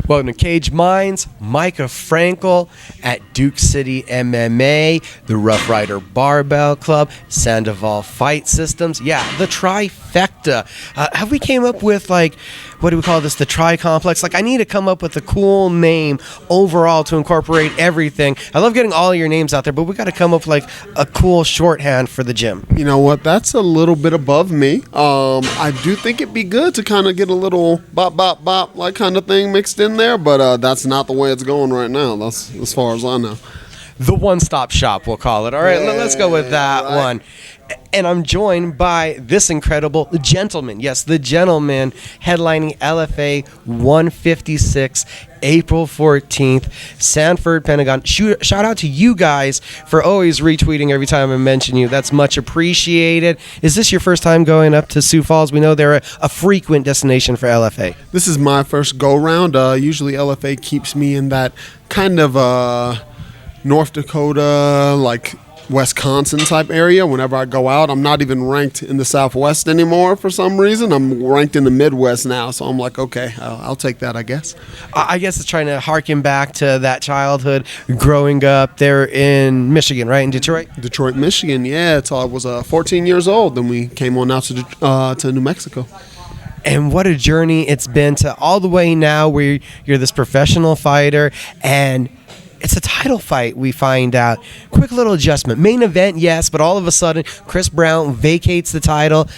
Welcome to Cage Minds. Mika Frankl at Duke City MMA, the Rough Rider Barbell Club, Sandoval Fight Systems. Yeah, the trifecta. Have we came up with, like, what do we call this, the tri-complex? Like, I need to come up with a cool name overall to incorporate everything. I love getting all of your names out there, but we got to come up with, like, a cool shorthand for the gym. You know what? That's a little bit above me. I do think it'd be good to kind of get a little bop, bop, bop, like kind of thing mixed in there, but that's not the way it's going right now. That's as far as I know. The one-stop shop, we'll call it. All right, let's go with that one. And I'm joined by this incredible gentleman. Yes, the gentleman headlining LFA 156, April 14th, Sanford, Pentagon. Shout out to you guys for always retweeting every time I mention you. That's much appreciated. Is this your first time going up to Sioux Falls? We know they're a frequent destination for LFA. This is my first go-round. Usually LFA keeps me in that kind of North Dakota, like Wisconsin type area. Whenever I go out, I'm not even ranked in the Southwest anymore for some reason. I'm ranked in the Midwest now, so I'm like, okay, I'll take that, I guess. I guess it's trying to harken back to that childhood growing up there in Michigan, right, in Detroit? Detroit, Michigan, yeah, until I was 14 years old. Then we came on out to New Mexico. And what a journey it's been to all the way now where you're this professional fighter, and it's a title fight, we find out. Quick little adjustment. Main event, yes, but all of a sudden, Chris Brown vacates the title,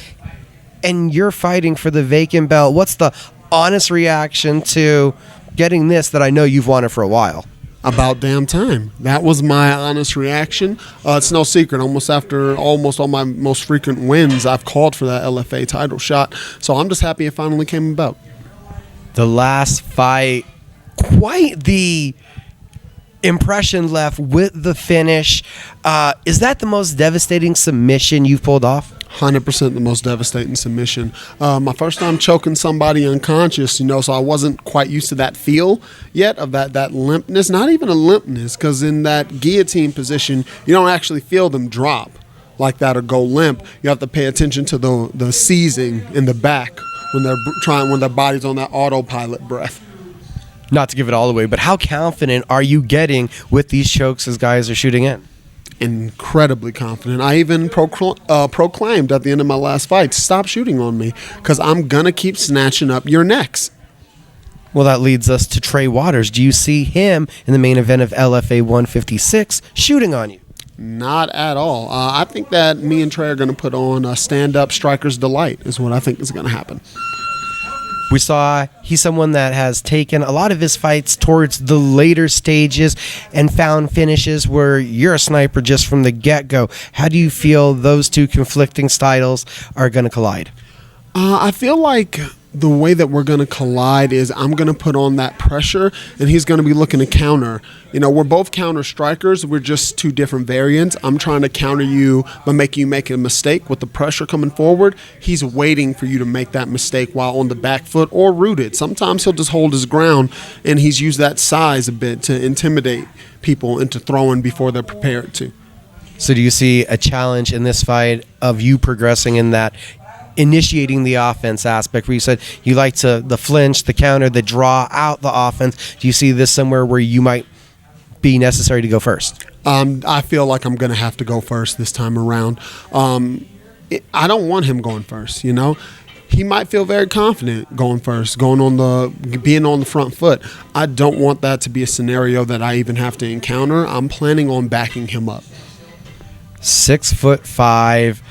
and you're fighting for the vacant belt. What's the honest reaction to getting this that I know you've wanted for a while? About damn time. That was my honest reaction. It's no secret. After almost all my most frequent wins, I've called for that LFA title shot. So I'm just happy it finally came about. The last fight, quite the impression left with the finish. Is that the most devastating submission you've pulled off? 100% the most devastating submission. My first time choking somebody unconscious, so I wasn't quite used to that feel yet of that limpness. Not even a limpness, because in that guillotine position, you don't actually feel them drop like that or go limp. You have to pay attention to the seizing in the back when their body's on that autopilot breath. Not to give it all away, but how confident are you getting with these chokes as guys are shooting in? Incredibly confident. I even proclaimed at the end of my last fight, stop shooting on me, because I'm going to keep snatching up your necks. Well, that leads us to Trey Waters. Do you see him in the main event of LFA 156 shooting on you? Not at all. I think that me and Trey are going to put on a stand-up striker's delight is what I think is going to happen. We saw he's someone that has taken a lot of his fights towards the later stages and found finishes where you're a sniper just from the get-go. How do you feel those two conflicting styles are going to collide? I feel like the way that we're going to collide is I'm going to put on that pressure, and he's going to be looking to counter. We're both counter strikers. We're just two different variants. I'm trying to counter you by making you make a mistake with the pressure coming forward. He's waiting for you to make that mistake while on the back foot or rooted. Sometimes he'll just hold his ground, and he's used that size a bit to intimidate people into throwing before they're prepared to. So do you see a challenge in this fight of you progressing in that initiating the offense aspect where you said you like to the flinch, the counter, the draw out the offense? Do you see this somewhere where you might be necessary to go first? I feel like I'm going to have to go first this time around. I don't want him going first, He might feel very confident going first, being on the front foot. I don't want that to be a scenario that I even have to encounter. I'm planning on backing him up. 6'5".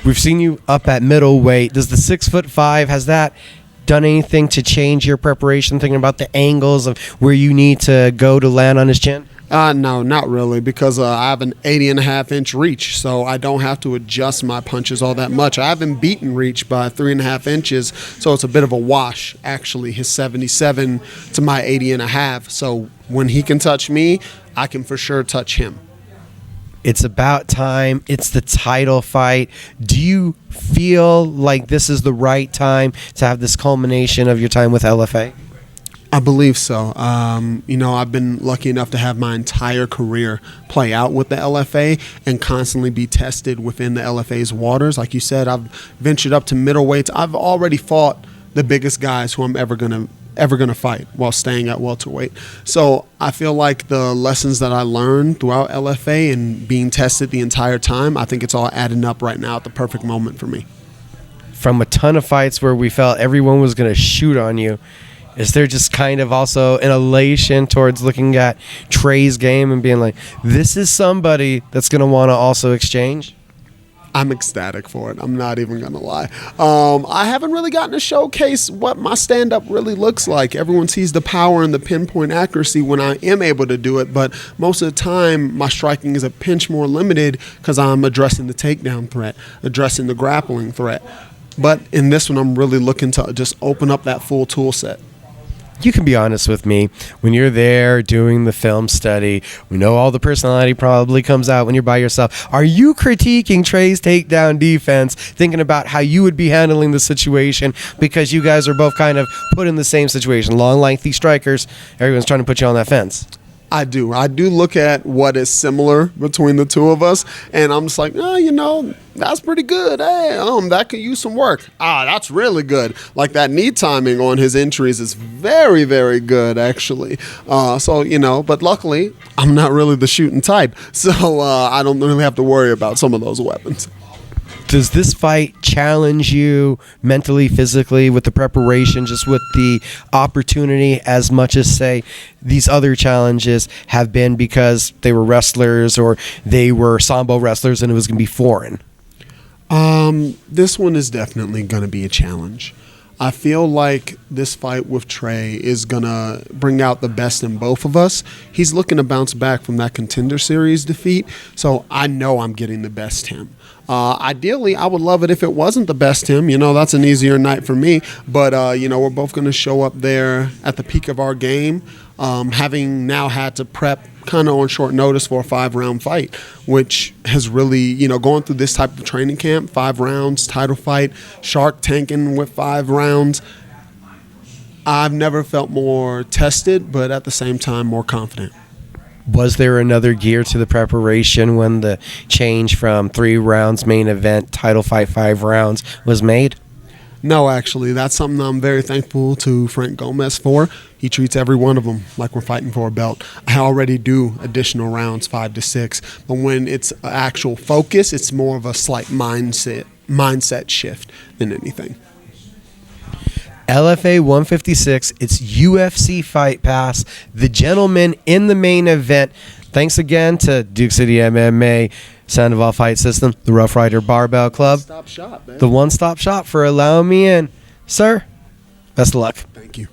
We've seen you up at middleweight. Does the 6'5", has that done anything to change your preparation, thinking about the angles of where you need to go to land on his chin? No, not really, because I have an 80.5-inch reach, so I don't have to adjust my punches all that much. I haven't beaten reach by 3.5 inches, so it's a bit of a wash, actually, his 77 to my 80.5. So when he can touch me, I can for sure touch him. It's about time. It's the title fight. Do you feel like this is the right time to have this culmination of your time with LFA? I believe so. I've been lucky enough to have my entire career play out with the LFA and constantly be tested within the LFA's waters. Like you said, I've ventured up to middleweights. I've already fought the biggest guys who I'm ever going to ever going to fight while staying at welterweight. So I feel like the lessons that I learned throughout LFA and being tested the entire time, I think it's all adding up right now at the perfect moment for me. From a ton of fights where we felt everyone was going to shoot on you, is there just kind of also an elation towards looking at Trey's game and being like, this is somebody that's going to want to also exchange? I'm ecstatic for it. I'm not even going to lie. I haven't really gotten to showcase what my stand-up really looks like. Everyone sees the power and the pinpoint accuracy when I am able to do it, but most of the time my striking is a pinch more limited because I'm addressing the takedown threat, addressing the grappling threat. But in this one, I'm really looking to just open up that full tool set. You can be honest with me. When you're there doing the film study, we know all the personality probably comes out when you're by yourself. Are you critiquing Trey's takedown defense, thinking about how you would be handling the situation because you guys are both kind of put in the same situation? Long, lengthy strikers. Everyone's trying to put you on that fence. I do look at what is similar between the two of us, and I'm just like, oh, that's pretty good. Hey, that could use some work. That's really good. Like that knee timing on his entries is very, very good, actually. But luckily, I'm not really the shooting type, so I don't really have to worry about some of those weapons. Does this fight challenge you mentally, physically, with the preparation, just with the opportunity, as much as, say, these other challenges have been because they were wrestlers or they were Sambo wrestlers and it was going to be foreign? This one is definitely going to be a challenge. I feel like this fight with Trey is going to bring out the best in both of us. He's looking to bounce back from that Contender Series defeat, so I know I'm getting the best him. Ideally, I would love it if it wasn't the best him. That's an easier night for me. But, we're both going to show up there at the peak of our game, having now had to prep kind of on short notice for a 5-round fight, which has really, going through this type of training camp, 5 rounds, title fight, Shark tanking with 5 rounds. I've never felt more tested, but at the same time, more confident. Was there another gear to the preparation when the change from 3 rounds main event, title fight, 5 rounds was made? No, actually. That's something I'm very thankful to Frank Gomez for. He treats every one of them like we're fighting for a belt. I already do additional rounds, 5 to 6. But when it's actual focus, it's more of a slight mindset shift than anything. LFA 156, it's UFC Fight Pass, the gentleman in the main event. Thanks again to Duke City MMA, Sandoval Fight System, the Rough Rider Barbell Club, One-stop shop, man. the one-stop shop for allowing me in. Sir, best of luck. Thank you.